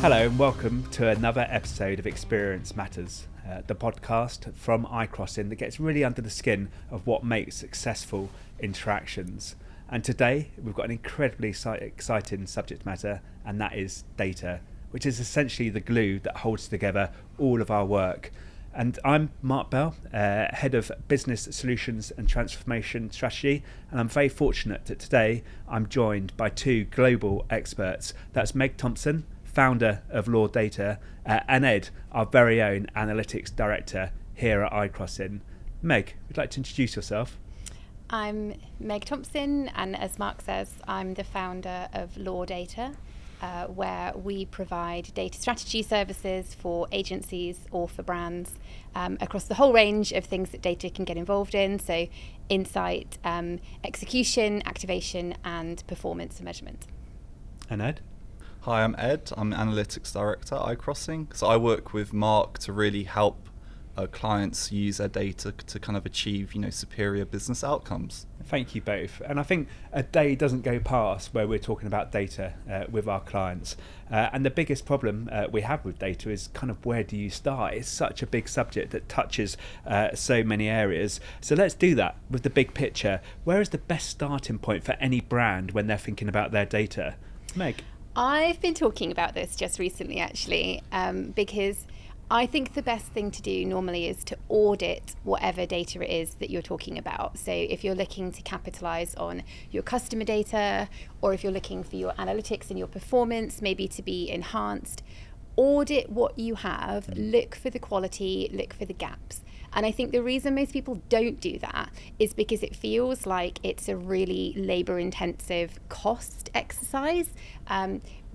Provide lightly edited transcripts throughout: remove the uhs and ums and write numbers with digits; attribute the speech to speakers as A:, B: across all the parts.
A: Hello and welcome to another episode of Experience Matters, the podcast from iCrossing that gets really under the skin of what makes successful interactions. And today we've got an incredibly exciting subject matter, and that is data, which is essentially the glue that holds together all of our work. And I'm Mark Bell, Head of Business Solutions and Transformation Strategy, and I'm very fortunate that today I'm joined by two global experts. That's Meg Thompson, founder of Law Data, and Ed, our very own Analytics Director here at iCrossing. Meg, would you like to introduce yourself?
B: I'm Meg Thompson, and as Mark says, I'm the founder of Law Data, where we provide data strategy services for agencies or for brands across the whole range of things that data can get involved in, so insight, execution, activation, and performance measurement.
A: And Ed?
C: Hi, I'm Ed. I'm Analytics Director at iCrossing. So I work with Mark to really help clients use their data to kind of achieve, superior business outcomes.
A: Thank you both. And I think a day doesn't go past where we're talking about data with our clients. And the biggest problem we have with data is kind of where do you start? It's such a big subject that touches so many areas. So let's do that with the big picture. Where is the best starting point for any brand when they're thinking about their data? Meg?
B: I've been talking about this just recently, actually, because I think the best thing to do normally is to audit whatever data it is that you're talking about. So if you're looking to capitalize on your customer data, or if you're looking for your analytics and your performance maybe to be enhanced, audit what you have, look for the quality, look for the gaps. And I think the reason most people don't do that is because it feels like it's a really labor-intensive cost exercise.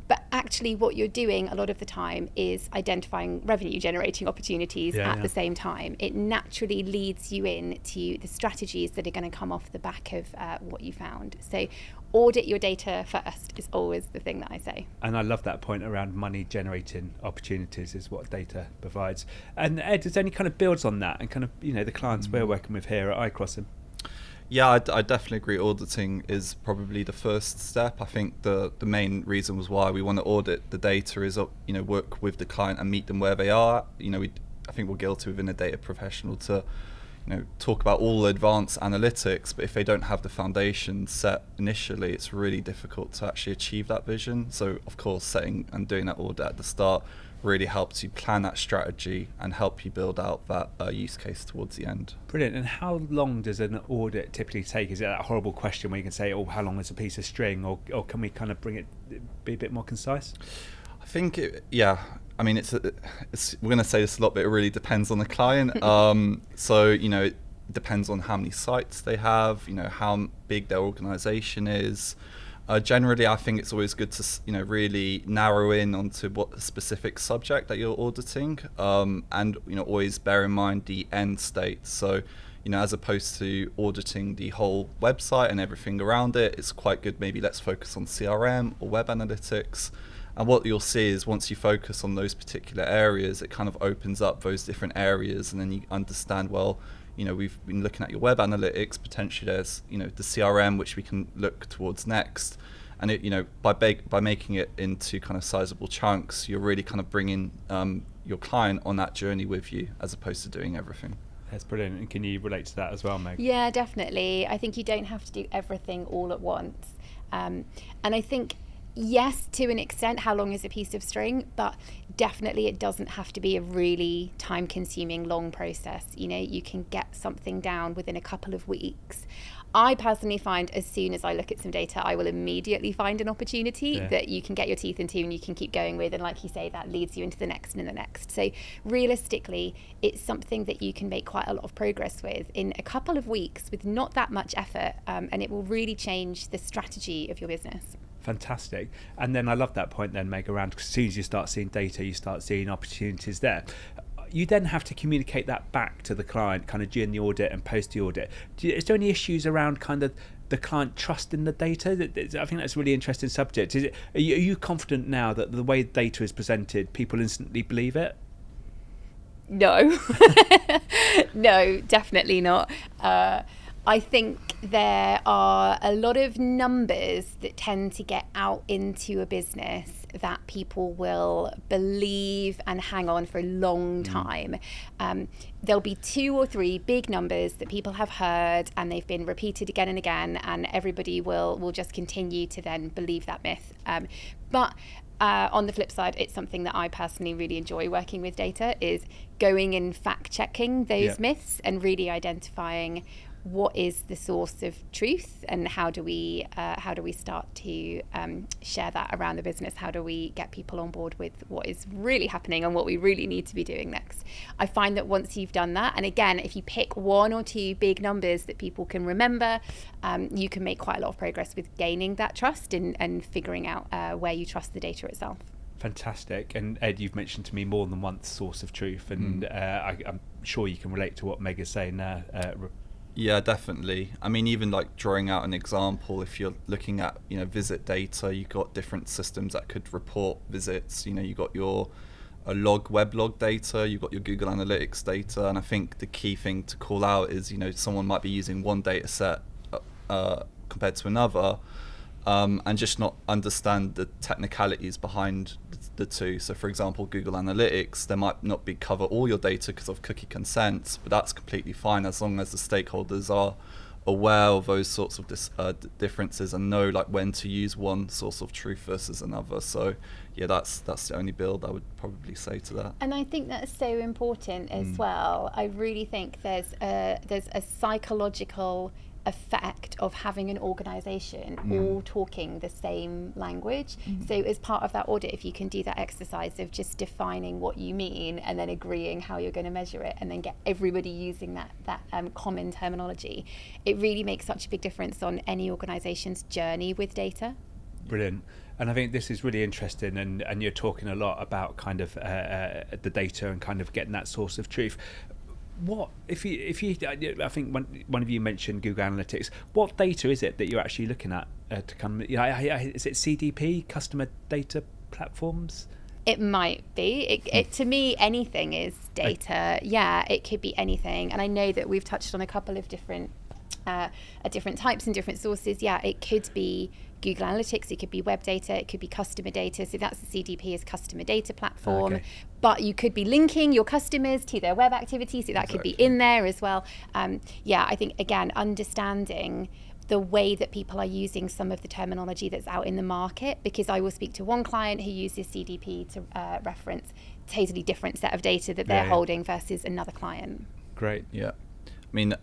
B: But actually what you're doing a lot of the time is identifying revenue generating opportunities at the same time. It naturally leads you into the strategies that are going to come off the back of what you found. So audit your data first is always the thing that I say.
A: And I love that point around money generating opportunities is what data provides. And Ed, is there any kind of builds on that and kind of, the clients we're working with here at iCrossing?
C: Yeah, I definitely agree. Auditing is probably the first step. I think the main reason was why we want to audit the data is, work with the client and meet them where they are. I think we're guilty within a data professional to, talk about all advanced analytics, but if they don't have the foundation set initially, it's really difficult to actually achieve that vision. So, of course, setting and doing that audit at the start really helps you plan that strategy and help you build out that use case towards the end.
A: Brilliant. And how long does an audit typically take? Is it that horrible question where you can say, how long is a piece of string, or can we kind of be a bit more concise?
C: I think, I mean, we're going to say this a lot, but it really depends on the client. It depends on how many sites they have, how big their organization is. Generally, I think it's always good to, really narrow in onto what specific subject that you're auditing, and, always bear in mind the end state. So, as opposed to auditing the whole website and everything around it, it's quite good. Maybe let's focus on CRM or web analytics. And what you'll see is once you focus on those particular areas, it kind of opens up those different areas, and then you understand, we've been looking at your web analytics, potentially there's, the CRM, which we can look towards next. And it, by making it into kind of sizable chunks, you're really kind of bringing your client on that journey with you, as opposed to doing everything.
A: That's brilliant. And can you relate to that as well, Meg?
B: Yeah, definitely. I think you don't have to do everything all at once. And I think, yes, to an extent, how long is a piece of string? But definitely it doesn't have to be a really time-consuming, long process. You can get something down within a couple of weeks. I personally find as soon as I look at some data, I will immediately find an opportunity that you can get your teeth into and you can keep going with. And like you say, that leads you into the next and the next. So realistically, it's something that you can make quite a lot of progress with in a couple of weeks with not that much effort. And it will really change the strategy of your business.
A: Fantastic. And then I love that point then, Meg, around as soon as you start seeing data, you start seeing opportunities there. You then have to communicate that back to the client kind of during the audit and post the audit. Is there any issues around kind of the client trusting the data? I think that's a really interesting subject. Are you confident now that the way data is presented, people instantly believe it?
B: No, no, definitely not. I think there are a lot of numbers that tend to get out into a business that people will believe and hang on for a long time. There'll be 2 or 3 big numbers that people have heard and they've been repeated again and again, and everybody will just continue to then believe that myth. But on the flip side, it's something that I personally really enjoy working with data, is going and fact checking those myths and really identifying what is the source of truth, and how do we start to share that around the business? How do we get people on board with what is really happening and what we really need to be doing next? I find that once you've done that, and again, if you pick 1 or 2 big numbers that people can remember, you can make quite a lot of progress with gaining that trust and figuring out where you trust the data itself.
A: Fantastic. And Ed, you've mentioned to me more than once source of truth, and I'm sure you can relate to what Meg is saying there.
C: Yeah, definitely. I mean, even like drawing out an example, if you're looking at, visit data, you've got different systems that could report visits. You've got your web log data, you've got your Google Analytics data, and I think the key thing to call out is, someone might be using one data set compared to another, and just not understand the technicalities behind the two. So for example, Google Analytics, there might not be cover all your data because of cookie consents, but that's completely fine as long as the stakeholders are aware of those sorts of differences and know like when to use one source of truth versus another. So yeah, that's the only build I would probably say to that.
B: And I think that's so important as well. I really think there's a psychological effect of having an organisation all talking the same language. So as part of that audit, if you can do that exercise of just defining what you mean and then agreeing how you're going to measure it, and then get everybody using that common terminology, it really makes such a big difference on any organisation's journey with data.
A: Brilliant. And I think this is really interesting, and you're talking a lot about kind of the data and kind of getting that source of truth. What if you I think one of you mentioned Google Analytics. What data is it that you're actually looking at to come? Is it CDP, customer data platforms?
B: It might be. It to me, anything is data. Yeah, it could be anything. And I know that we've touched on a couple of different types and different sources. Yeah, it could be Google Analytics, it could be web data, it could be customer data. So that's the CDP, is customer data platform.
A: Okay.
B: But you could be linking your customers to their web activity, so that could be in there as well. I think, again, understanding the way that people are using some of the terminology that's out in the market, because I will speak to one client who uses CDP to reference a totally different set of data that they're holding versus another client.
A: Great.
C: Yeah. I mean,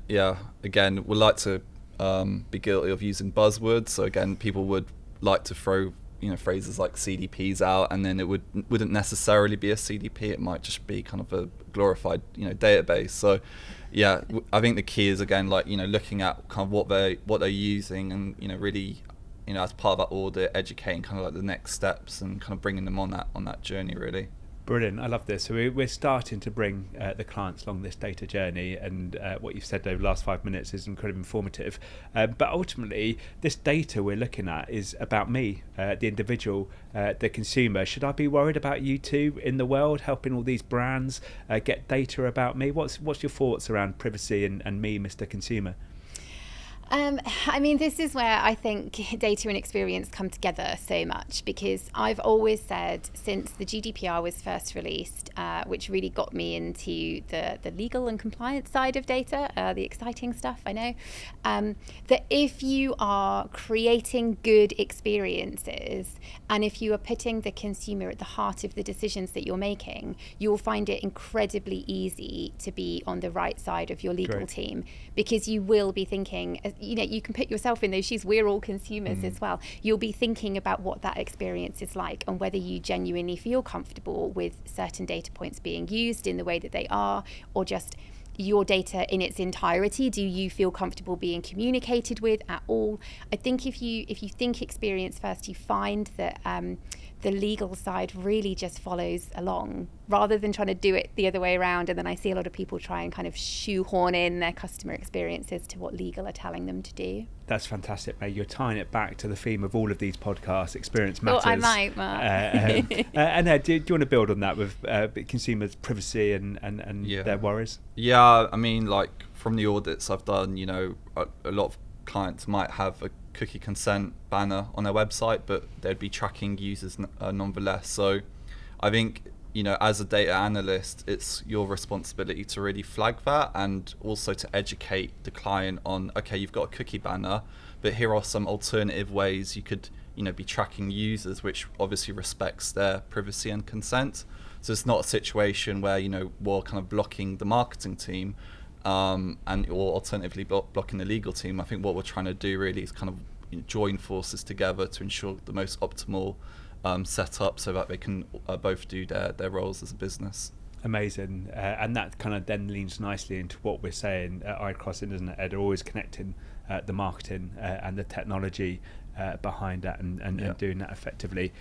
C: again, we like to be guilty of using buzzwords. So again, people would like to throw phrases like CDPs out, and then it wouldn't necessarily be a CDP. It might just be kind of a glorified database. So yeah, I think the key is, again, like looking at kind of what they're using, and really as part of that audit, educating kind of like the next steps and kind of bringing them on that journey, really.
A: Brilliant. I love this. So we're starting to bring the clients along this data journey, and what you've said over the last 5 minutes is incredibly informative. But ultimately, this data we're looking at is about me, the individual, the consumer. Should I be worried about you two in the world, helping all these brands get data about me? What's your thoughts around privacy and me, Mr. Consumer?
B: I mean, this is where I think data and experience come together so much, because I've always said, since the GDPR was first released, which really got me into the legal and compliance side of data, the exciting stuff, I know, that if you are creating good experiences, and if you are putting the consumer at the heart of the decisions that you're making, you'll find it incredibly easy to be on the right side of your legal team, because you will be thinking, you can put yourself in those shoes. We're all consumers as well. You'll be thinking about what that experience is like, and whether you genuinely feel comfortable with certain data points being used in the way that they are, or just your data in its entirety. Do you feel comfortable being communicated with at all? I think if you think experience first, you find that the legal side really just follows along rather than trying to do it the other way around. And then I see a lot of people try and kind of shoehorn in their customer experiences to what legal are telling them to do.
A: That's fantastic, Meg. You're tying it back to the theme of all of these podcasts, experience matters.
B: Well, I might, Mark.
A: And do you want to build on that with consumers' privacy and their worries?
C: Yeah, I mean, like from the audits I've done, you know, a lot of clients might have a cookie consent banner on their website, but they'd be tracking users nonetheless. So I think, you know, as a data analyst, it's your responsibility to really flag that, and also to educate the client on, okay, you've got a cookie banner, but here are some alternative ways you could, you know, be tracking users, which obviously respects their privacy and consent. So it's not a situation where, you know, we're kind of blocking the marketing team, or alternatively blocking the legal team. I think what we're trying to do really is kind of join forces together to ensure the most optimal setup so that they can both do their roles as a business.
A: Amazing. And that kind of then leans nicely into what we're saying at iCrossing, isn't it, Ed? Always connecting the marketing and the technology behind that and doing that effectively.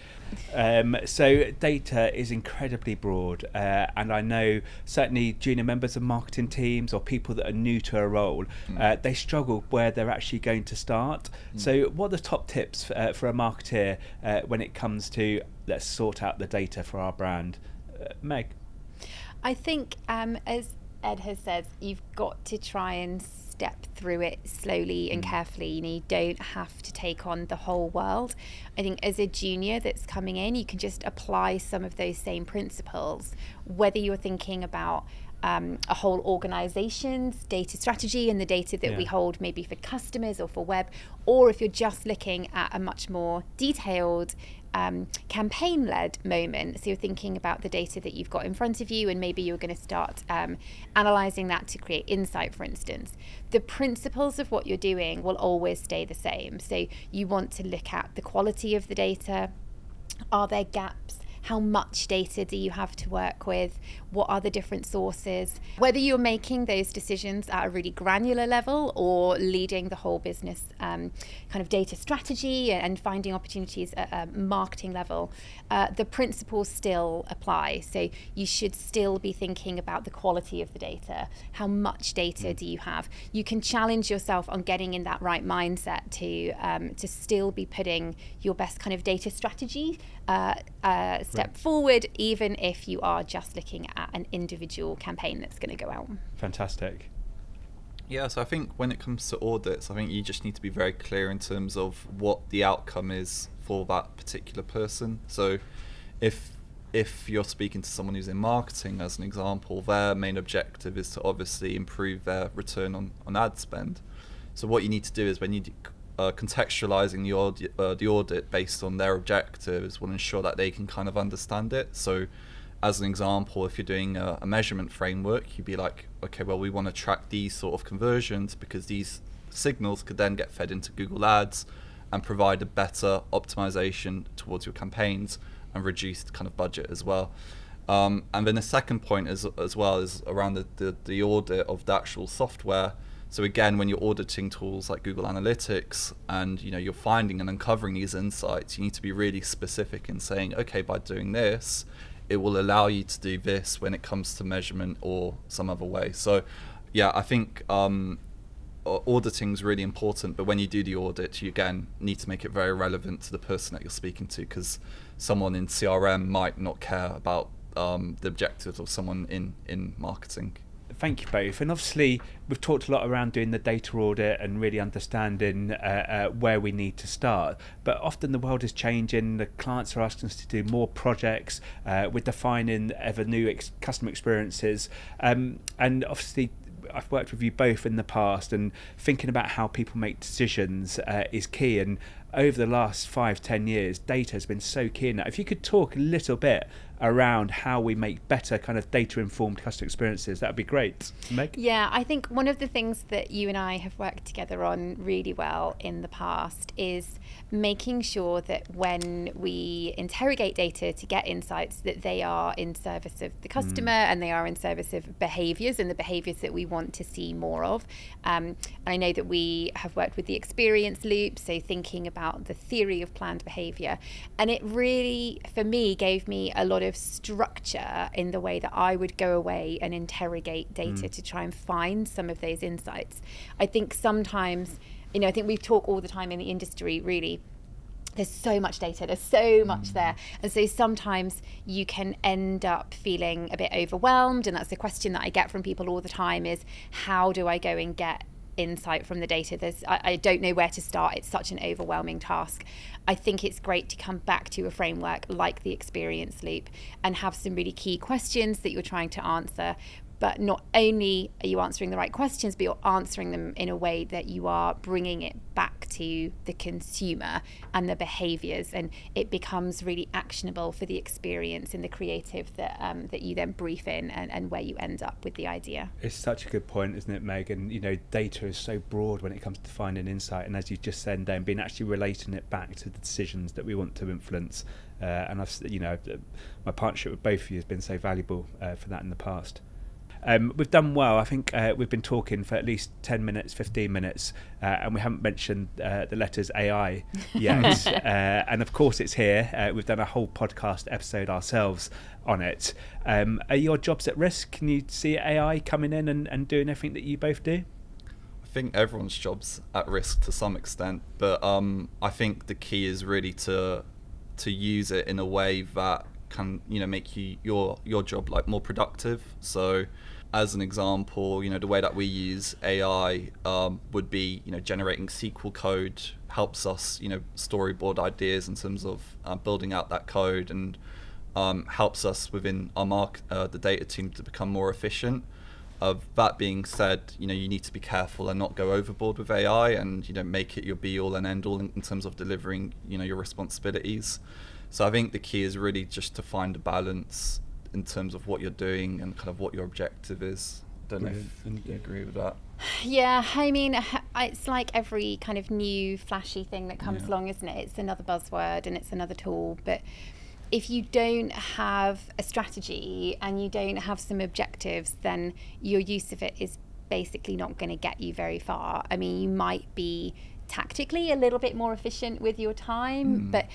A: So data is incredibly broad, and I know certainly junior members of marketing teams or people that are new to a role, they struggle where they're actually going to start. So what are the top tips for a marketeer when it comes to let's sort out the data for our brand? Meg?
B: I think, as Ed has said, you've got to try and step through it slowly and carefully. You know, you don't have to take on the whole world. I think as a junior that's coming in, you can just apply some of those same principles, whether you're thinking about a whole organization's data strategy and the data that we hold maybe for customers or for web, or if you're just looking at a much more detailed campaign-led moment. So you're thinking about the data that you've got in front of you, and maybe you're going to start analyzing that to create insight, for instance. The principles of what you're doing will always stay the same. So you want to look at the quality of the data. Are there gaps? How much data do you have to work with? What are the different sources? Whether you're making those decisions at a really granular level or leading the whole business kind of data strategy and finding opportunities at a marketing level, the principles still apply. So you should still be thinking about the quality of the data. How much data do you have? You can challenge yourself on getting in that right mindset to still be putting your best kind of data strategy step forward, even if you are just looking at an individual campaign that's going to go out.
A: Fantastic.
C: Yeah, so I think when it comes to audits, I think you just need to be very clear in terms of what the outcome is for that particular person. So if you're speaking to someone who's in marketing, as an example, their main objective is to obviously improve their return on ad spend. So what you need to do is, when you contextualizing the audit based on their objectives, will ensure that they can kind of understand it. So as an example, if you're doing a measurement framework, you'd be like, okay, well, we want to track these sort of conversions because these signals could then get fed into Google Ads and provide a better optimization towards your campaigns and reduced kind of budget as well. And then the second point as well is around the audit of the actual software. So again, when you're auditing tools like Google Analytics and you're finding and uncovering these insights, you need to be really specific in saying, okay, by doing this, it will allow you to do this when it comes to measurement or some other way. So yeah, I think auditing is really important, but when you do the audit, you again need to make it very relevant to the person that you're speaking to, because someone in CRM might not care about the objectives of someone in marketing.
A: Thank you both. And obviously we've talked a lot around doing the data audit and really understanding where we need to start, but often the world is changing. The clients are asking us to do more projects. We're defining ever new customer experiences, and obviously I've worked with you both in the past, and thinking about how people make decisions is key. And over the last 5-10 years, data has been so key in that. If you could talk a little bit around how we make better kind of data-informed customer experiences, that would be great. Meg?
B: Yeah, I think one of the things that you and I have worked together on really well in the past is making sure that when we interrogate data to get insights, that they are in service of the customer and they are in service of behaviours and the behaviours that we want to see more of. And I know that we have worked with the experience loop, so thinking about about the theory of planned behavior. And it really, for me, gave me a lot of structure in the way that I would go away and interrogate data to try and find some of those insights. I think sometimes, I think we talk all the time in the industry, really, there's so much data, there's so much there. And so sometimes you can end up feeling a bit overwhelmed. And that's the question that I get from people all the time is, how do I go and get insight from the data? I don't know where to start. It's such an overwhelming task. I think it's great to come back to a framework like the experience loop and have some really key questions that you're trying to answer. But not only are you answering the right questions, but you're answering them in a way that you are bringing it back to the consumer and the behaviours, and it becomes really actionable for the experience and the creative that you then brief in and where you end up with the idea.
A: It's such a good point, isn't it, Meg? And data is so broad when it comes to finding insight, and as you just said, then being actually relating it back to the decisions that we want to influence. And my partnership with both of you has been so valuable for that in the past. We've done well. I think we've been talking for at least 10 minutes, 15 minutes, and we haven't mentioned the letters AI yet. And of course it's here. We've done a whole podcast episode ourselves on it. Are your jobs at risk? Can you see AI coming in and doing everything that you both do?
C: I think everyone's job's at risk to some extent, but I think the key is really to use it in a way that can make your job like more productive. So as an example, the way that we use AI would be generating SQL code helps us storyboard ideas in terms of building out that code, and helps us within our the data team to become more efficient. That being said, you need to be careful and not go overboard with AI and make it your be all and end all in terms of delivering your responsibilities. So I think the key is really just to find a balance in terms of what you're doing and kind of what your objective is. I don't know if you agree with that.
B: Yeah, I mean, it's like every kind of new flashy thing that comes along, isn't it? It's another buzzword and it's another tool. But if you don't have a strategy and you don't have some objectives, then your use of it is basically not going to get you very far. I mean, you might be tactically a little bit more efficient with your time, but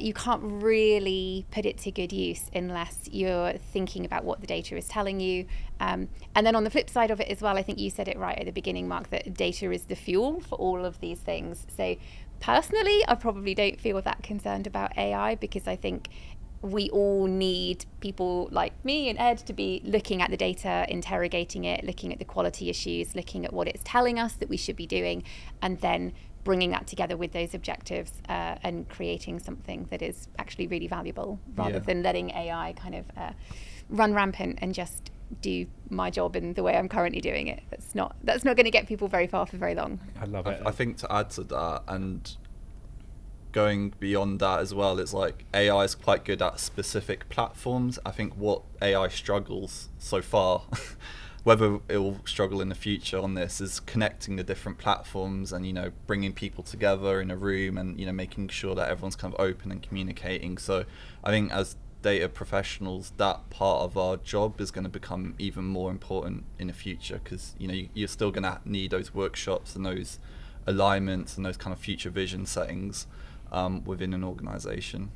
B: you can't really put it to good use unless you're thinking about what the data is telling you. And then on the flip side of it as well, I think you said it right at the beginning, Mark, that data is the fuel for all of these things. So personally, I probably don't feel that concerned about AI, because I think we all need people like me and Ed to be looking at the data, interrogating it, looking at the quality issues, looking at what it's telling us that we should be doing, and then bringing that together with those objectives and creating something that is actually really valuable, rather than letting AI kind of run rampant and just do my job in the way I'm currently doing it. That's not going to get people very far for very long.
A: I love it.
C: I think to add to that, and going beyond that as well, it's like AI is quite good at specific platforms. I think what AI struggles so far, whether it will struggle in the future on this, is connecting the different platforms and bringing people together in a room and making sure that everyone's kind of open and communicating. So I think as data professionals, that part of our job is going to become even more important in the future, because you're still going to need those workshops and those alignments and those kind of future vision settings within an organization.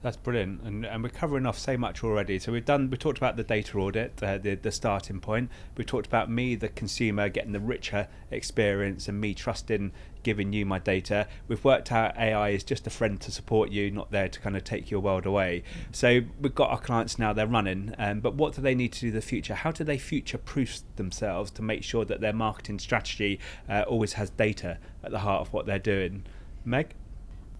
A: That's brilliant, and we're covering off so much already. So we talked about the data audit, the starting point. We talked about me, the consumer, getting the richer experience and me trusting giving you my data. We've worked out AI is just a friend to support you, not there to kind of take your world away. So we've got our clients now, they're running, but what do they need to do in the future? How do they future-proof themselves to make sure that their marketing strategy always has data at the heart of what they're doing? Meg?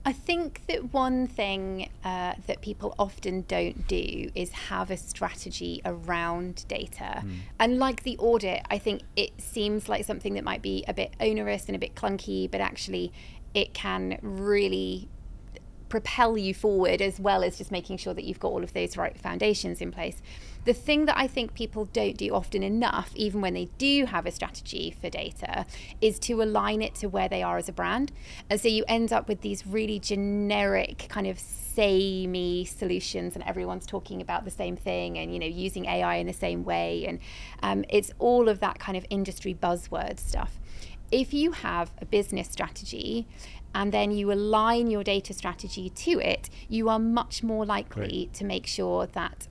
B: I think that one thing that people often don't do is have a strategy around data. And like the audit, I think it seems like something that might be a bit onerous and a bit clunky, but actually it can really propel you forward, as well as just making sure that you've got all of those right foundations in place. The thing that I think people don't do often enough, even when they do have a strategy for data, is to align it to where they are as a brand. And so you end up with these really generic kind of samey solutions, and everyone's talking about the same thing, and using AI in the same way, and it's all of that kind of industry buzzword stuff. if you have a business strategy and then you align your data strategy to it, you are much more likely to make sure that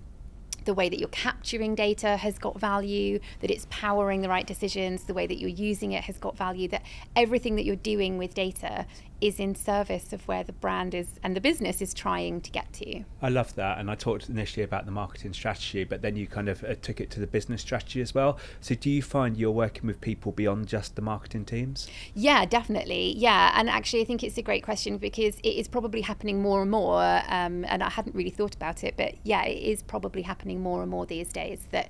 B: the way that you're capturing data has got value, that it's powering the right decisions, the way that you're using it has got value, that everything that you're doing with data is in service of where the brand is and the business is trying to get to.
A: I love that. And I talked initially about the marketing strategy, but then you kind of took it to the business strategy as well. So do you find you're working with people beyond just the marketing teams?
B: Yeah, definitely. Yeah. And actually, I think it's a great question because it is probably happening more and more. And I hadn't really thought about it, but yeah, it is probably happening more and more these days that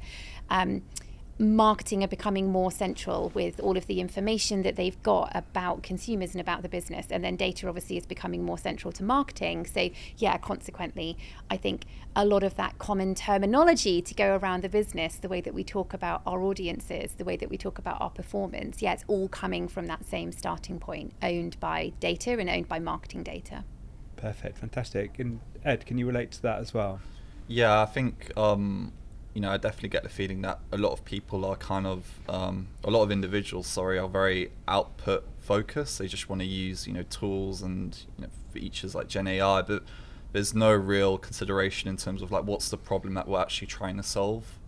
B: marketing are becoming more central with all of the information that they've got about consumers and about the business, and then data obviously is becoming more central to marketing. So yeah, consequently I think a lot of that common terminology to go around the business, the way that we talk about our audiences, the way that we talk about our performance, yeah, it's all coming from that same starting point, owned by data and owned by marketing data.
A: Perfect, fantastic. And Ed, can you relate to that as well?
C: Yeah, I think I definitely get the feeling that a lot of people are kind of, a lot of individuals, are very output focused. They just want to use, tools and features like Gen AI, but there's no real consideration in terms of like what's the problem that we're actually trying to solve.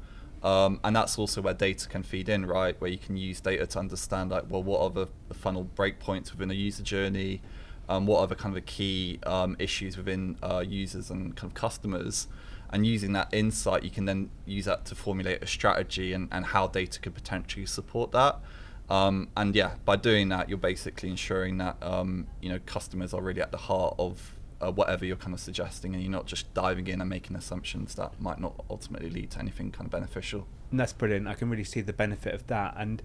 C: And that's also where data can feed in, right? Where you can use data to understand like, well, what are the funnel breakpoints within a user journey? What are the kind of the key issues within users and kind of customers? And using that insight, you can then use that to formulate a strategy and how data could potentially support that. And yeah, by doing that, you're basically ensuring that customers are really at the heart of whatever you're kind of suggesting, and you're not just diving in and making assumptions that might not ultimately lead to anything kind of beneficial.
A: And that's brilliant. I can really see the benefit of that. And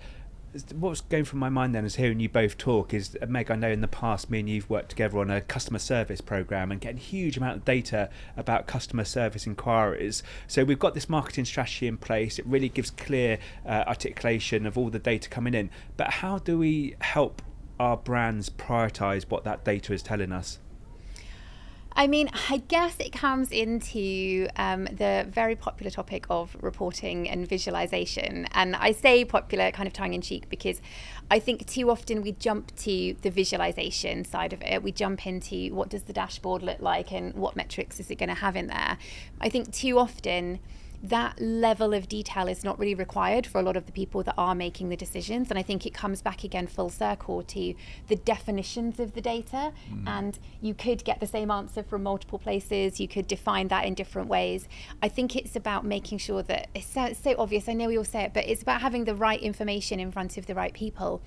A: what's going through my mind then is hearing you both talk is, Meg, I know in the past me and you've worked together on a customer service program and getting a huge amount of data about customer service inquiries. So we've got this marketing strategy in place. It really gives clear articulation of all the data coming in. But how do we help our brands prioritize what that data is telling us?
B: I mean, I guess it comes into the very popular topic of reporting and visualization. And I say popular kind of tongue in cheek because I think too often we jump to the visualization side of it. We jump into what does the dashboard look like and what metrics is it going to have in there. I think too often that level of detail is not really required for a lot of the people that are making the decisions. And I think it comes back again full circle to the definitions of the data. And you could get the same answer from multiple places. You could define that in different ways. I think it's about making sure that, it's so obvious, I know we all say it, but it's about having the right information in front of the right people.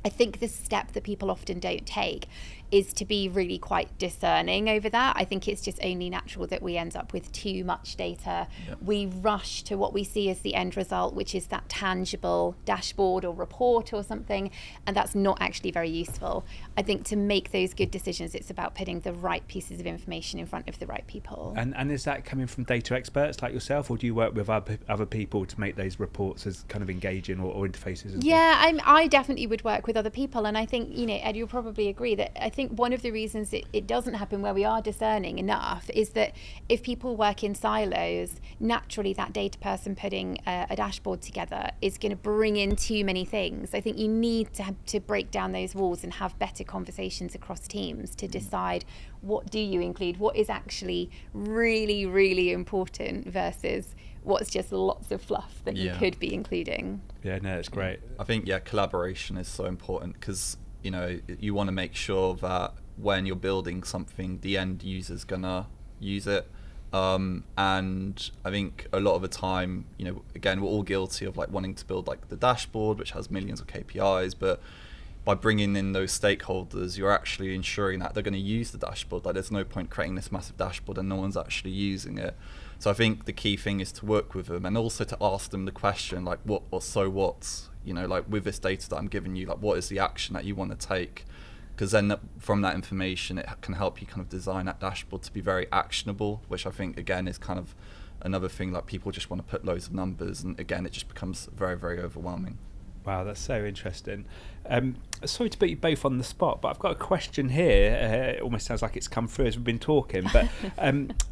B: I think the step that people often don't take is to be really quite discerning over that. I think it's just only natural that we end up with too much data.
C: Yep.
B: We rush to what we see as the end result, which is that tangible dashboard or report or something, and that's not actually very useful. I think to make those good decisions, it's about putting the right pieces of information in front of the right people.
A: And is that coming from data experts like yourself, or do you work with other people to make those reports as kind of engaging or interfaces?
B: Yeah, I definitely would work with other people, and I think, Ed, you'll probably agree that I think one of the reasons it doesn't happen where we are discerning enough is that if people work in silos, naturally that data person putting a dashboard together is going to bring in too many things. I think you need to break down those walls and have better conversations across teams to decide what do you include, what is actually really, really important versus what's just lots of fluff that you could be including.
A: Yeah, no, it's great.
C: I think, collaboration is so important because, you want to make sure that when you're building something, the end user's gonna use it. And I think a lot of the time, again, we're all guilty of like wanting to build like the dashboard, which has millions of KPIs, but by bringing in those stakeholders, you're actually ensuring that they're going to use the dashboard. Like, there's no point creating this massive dashboard and no one's actually using it. So I think the key thing is to work with them and also to ask them the question, like, what or so what? Like with this data that I'm giving you, like, what is the action that you want to take? Because then from that information, it can help you kind of design that dashboard to be very actionable, which I think, again, is kind of another thing. Like, people just want to put loads of numbers, and again, it just becomes very, very overwhelming.
A: Wow, that's so interesting. Sorry to put you both on the spot, but I've got a question here. It almost sounds like it's come through as we've been talking, but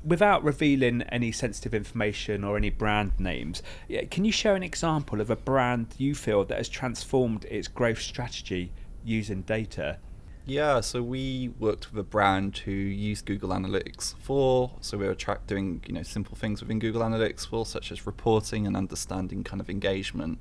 A: without revealing any sensitive information or any brand names, can you share an example of a brand you feel that has transformed its growth strategy using data?
C: Yeah, so we worked with a brand who used Google Analytics so we were doing simple things within Google Analytics such as reporting and understanding kind of engagement.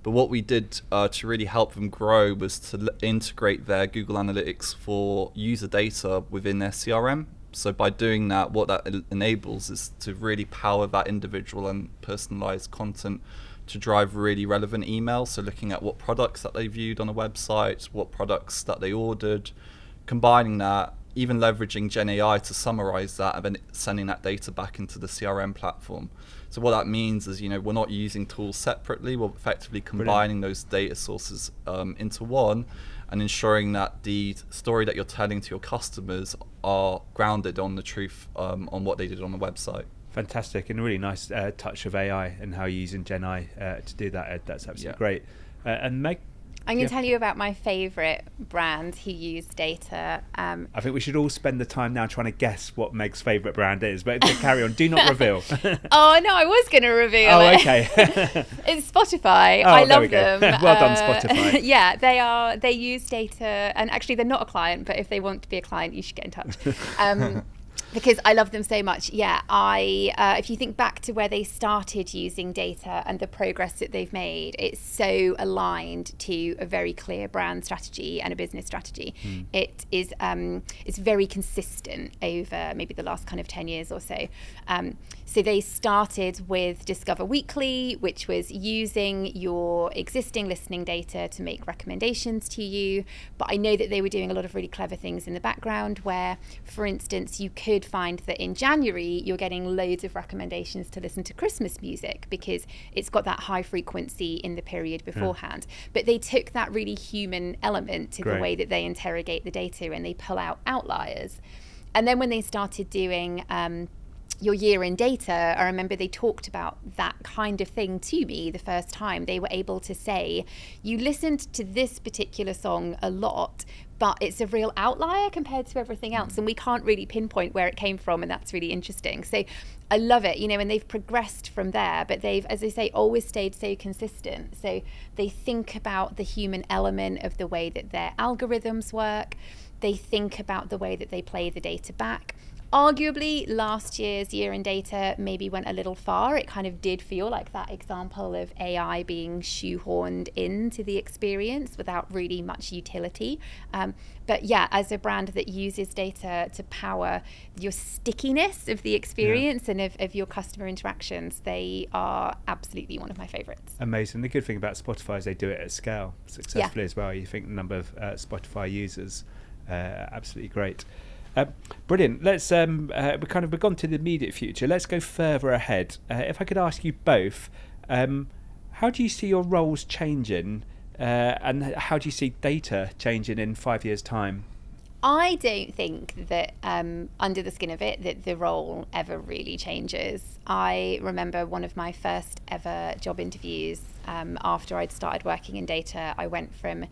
C: But what we did to really help them grow was to integrate their Google Analytics for user data within their CRM. So by doing that, what that enables is to really power that individual and personalized content to drive really relevant emails. So looking at what products that they viewed on a website, what products that they ordered, combining that, even leveraging Gen AI to summarize that and then sending that data back into the CRM platform. So what that means is, we're not using tools separately, we're effectively combining those data sources into one and ensuring that the story that you're telling to your customers are grounded on the truth on what they did on the website.
A: Fantastic, and a really nice touch of AI and how you're using Gen AI to do that, Ed. That's absolutely great. And Meg?
B: I'm going to tell you about my favourite brand who use data.
A: I think we should all spend the time now trying to guess what Meg's favourite brand is, but carry on. Do not reveal.
B: Oh, no, I was going to reveal it.
A: Oh, okay.
B: It's Spotify.
A: Oh,
B: I
A: there we
B: love
A: go.
B: them.
A: Well done, Spotify.
B: Yeah, they use data, and actually they're not a client, but if they want to be a client, you should get in touch. Because I love them so much. Yeah, if you think back to where they started using data and the progress that they've made, it's so aligned to a very clear brand strategy and a business strategy. It is it's very consistent over maybe the last kind of 10 years or so. So they started with Discover Weekly, which was using your existing listening data to make recommendations to you. But I know that they were doing a lot of really clever things in the background where, for instance, you could find that in January you're getting loads of recommendations to listen to Christmas music because it's got that high frequency in the period beforehand. But they took that really human element to the way that they interrogate the data and they pull out outliers. And then when they started doing your year in data, I remember they talked about that kind of thing to me the first time. They were able to say, you listened to this particular song a lot, but it's a real outlier compared to everything else. And we can't really pinpoint where it came from. And that's really interesting. So I love it, and they've progressed from there, but they've, as I say, always stayed so consistent. So they think about the human element of the way that their algorithms work. They think about the way that they play the data back. Arguably, last year's year in data maybe went a little far. It kind of did feel like that example of AI being shoehorned into the experience without really much utility. But yeah, as a brand that uses data to power your stickiness of the experience and of your customer interactions, they are absolutely one of my favorites.
A: Amazing. The good thing about Spotify is they do it at scale successfully as well. You think the number of Spotify users, absolutely great. Brilliant. Let's we've gone to the immediate future. Let's go further ahead. If I could ask you both, how do you see your roles changing, and how do you see data changing in 5 years' time?
B: I don't think that under the skin of it that the role ever really changes. I remember one of my first ever job interviews after I'd started working in data. I went from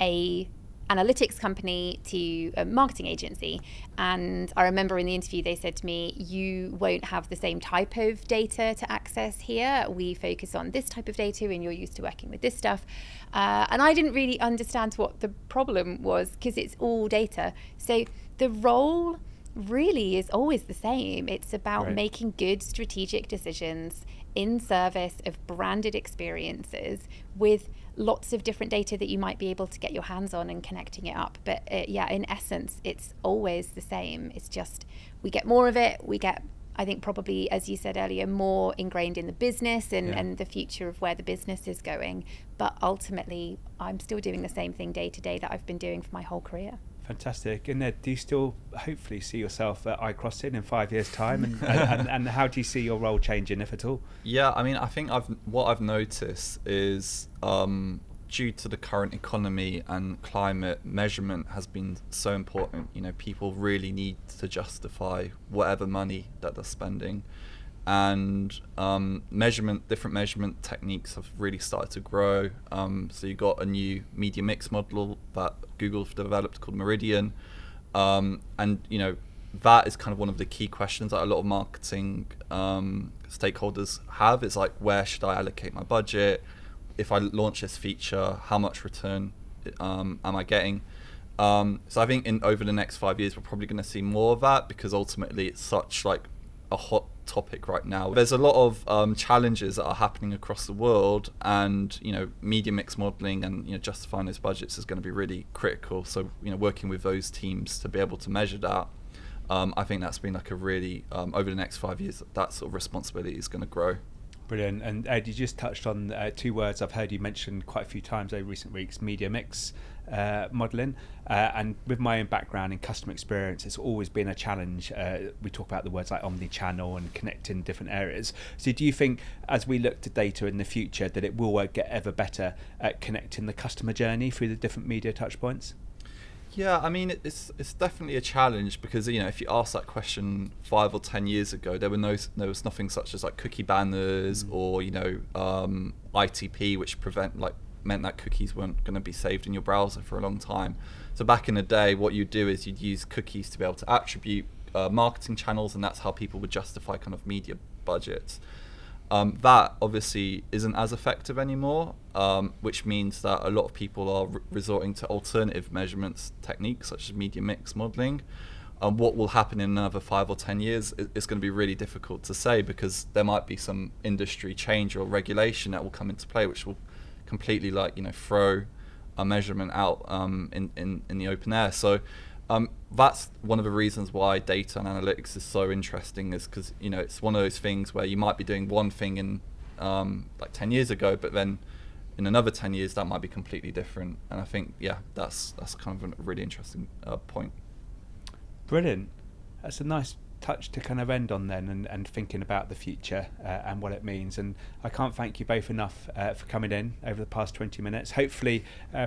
B: a analytics company to a marketing agency, and I remember in the interview they said to me, you won't have the same type of data to access here. We focus on this type of data and you're used to working with this stuff, and I didn't really understand what the problem was because it's all data. So the role really is always the same. It's about making good strategic decisions in service of branded experiences with lots of different data that you might be able to get your hands on and connecting it up. But in essence, it's always the same. It's just we get more of it. We get, I think, probably, as you said earlier, more ingrained in the business and the future of where the business is going. But ultimately, I'm still doing the same thing day to day that I've been doing for my whole career.
A: Fantastic. And do you still hopefully see yourself at iCrossing in 5 years' time? And how do you see your role changing, if at all?
C: Yeah, I mean, I think what I've noticed is due to the current economy and climate, measurement has been so important. People really need to justify whatever money that they're spending. and different measurement techniques have really started to grow. So you got a new media mix model that Google have developed called Meridian, and that is kind of one of the key questions that a lot of marketing stakeholders have, is like, where should I allocate my budget? If I launch this feature, how much return am I getting? So I think over the next 5 years, we're probably going to see more of that, because ultimately it's such like a hot topic right now. There's a lot of challenges that are happening across the world, and media mix modeling and justifying those budgets is going to be really critical. So working with those teams to be able to measure that, I think that's been like a really over the next 5 years, that sort of responsibility is going to grow.
A: Brilliant. And Ed, you just touched on two words I've heard you mention quite a few times over recent weeks: media mix modelling. And with my own background in customer experience, it's always been a challenge. We talk about the words like omni-channel and connecting different areas. So do you think, as we look to data in the future, that it will get ever better at connecting the customer journey through the different media touch points?
C: Yeah, I mean, it's definitely a challenge, because if you asked that question 5 or 10 years ago, there was nothing such as like cookie banners or ITP, which meant that cookies weren't going to be saved in your browser for a long time. So back in the day, what you'd do is you'd use cookies to be able to attribute marketing channels, and that's how people would justify kind of media budgets. That obviously isn't as effective anymore, which means that a lot of people are resorting to alternative measurements techniques such as media mix modeling. What will happen in another 5 or 10 years is going to be really difficult to say, because there might be some industry change or regulation that will come into play, which will completely throw a measurement out in the open air. So that's one of the reasons why data and analytics is so interesting, is because it's one of those things where you might be doing one thing in 10 years ago, but then in another 10 years that might be completely different. And I think that's kind of a really interesting point.
A: Brilliant. That's a nice touch to kind of end on then, and thinking about the future and what it means. And I can't thank you both enough for coming in over the past 20 minutes. Hopefully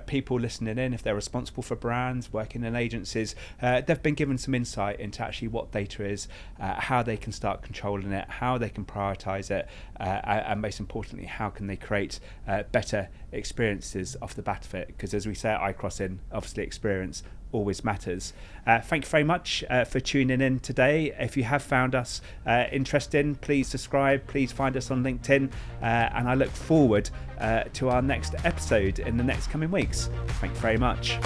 A: people listening in, if they're responsible for brands, working in agencies, they've been given some insight into actually what data is, how they can start controlling it, how they can prioritize it, and most importantly, how can they create better experiences off the bat of it, because as we say at iCrossing, obviously experience always matters. Thank you very much for tuning in today. If you have found us interesting, please subscribe, please find us on LinkedIn, and I look forward to our next episode in the next coming weeks. Thank you very much.